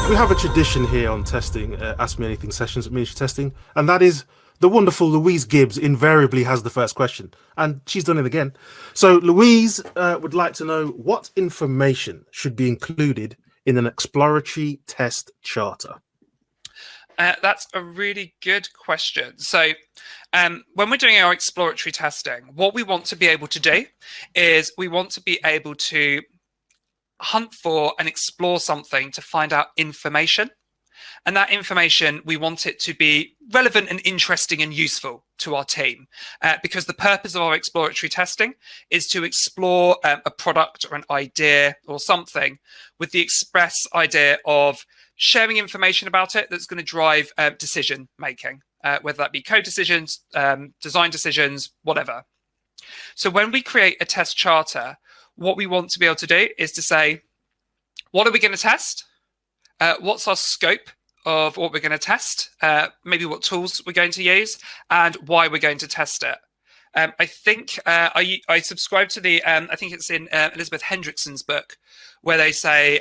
We have a tradition here on testing, Ask Me Anything sessions at Miniature Testing, and that is the wonderful Louise Gibbs invariably has the first question, and she's done it again. So Louise would like to know what information should be included in an exploratory test charter. That's a really good question. So when we're doing our exploratory testing, what we want to be able to do is we want to be able to hunt for and explore something to find out information. And that information, we want it to be relevant and interesting and useful to our team, because the purpose of our exploratory testing is to explore a product or an idea or something with the express idea of sharing information about it that's going to drive decision making, whether that be code decisions, design decisions, whatever. So when we create a test charter, what we want to be able to do is to say, what are we going to test? What's our scope of what we're going to test? Maybe what tools we're going to use and why we're going to test it. I think I subscribe to the, I think it's in Elizabeth Hendrickson's book, where they say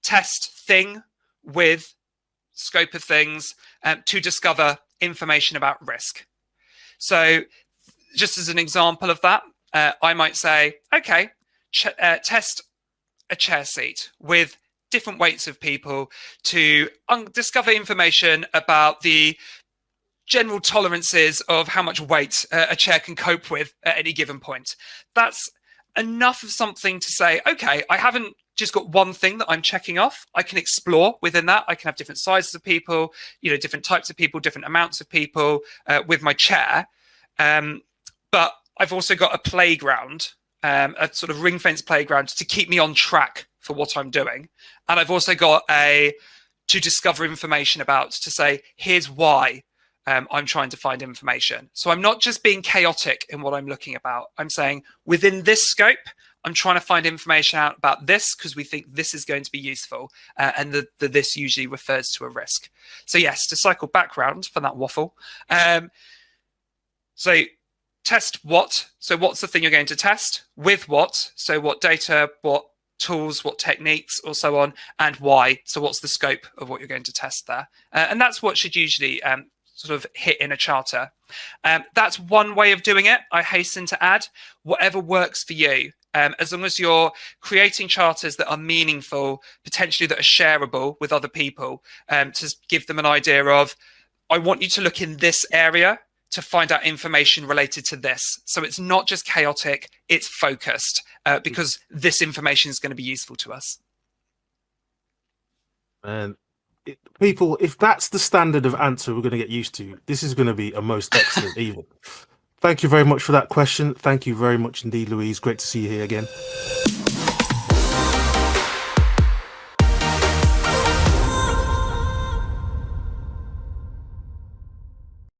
test thing with scope of things to discover information about risk. So just as an example of that, I might say, okay, test a chair seat with different weights of people to discover information about the general tolerances of how much weight a chair can cope with at any given point. That's enough of something to say, okay, I haven't just got one thing that I'm checking off. I can explore within that. I can have different sizes of people, different types of people, different amounts of people with my chair. But I've also got a playground, a sort of ring fence playground to keep me on track for what I'm doing. And I've also got to discover information about, to say, here's why I'm trying to find information. So I'm not just being chaotic in what I'm looking about. I'm saying within this scope, I'm trying to find information out about this because we think this is going to be useful. And the this usually refers to a risk. So yes, to cycle back round for that waffle. So test what? So what's the thing you're going to test? With what? So what data, what tools, what techniques, or so on, and why? So what's the scope of what you're going to test there? And that's what should usually sort of hit in a charter. That's one way of doing it. I hasten to add, whatever works for you. As long as you're creating charters that are meaningful, potentially that are shareable with other people, to give them an idea of, I want you to look in this area to find out information related to this. So it's not just chaotic, it's focused, because this information is going to be useful to us. And people, if that's the standard of answer we're going to get used to, this is going to be a most excellent evening. Thank you very much for that question. Thank you very much indeed, Louise. Great to see you here again.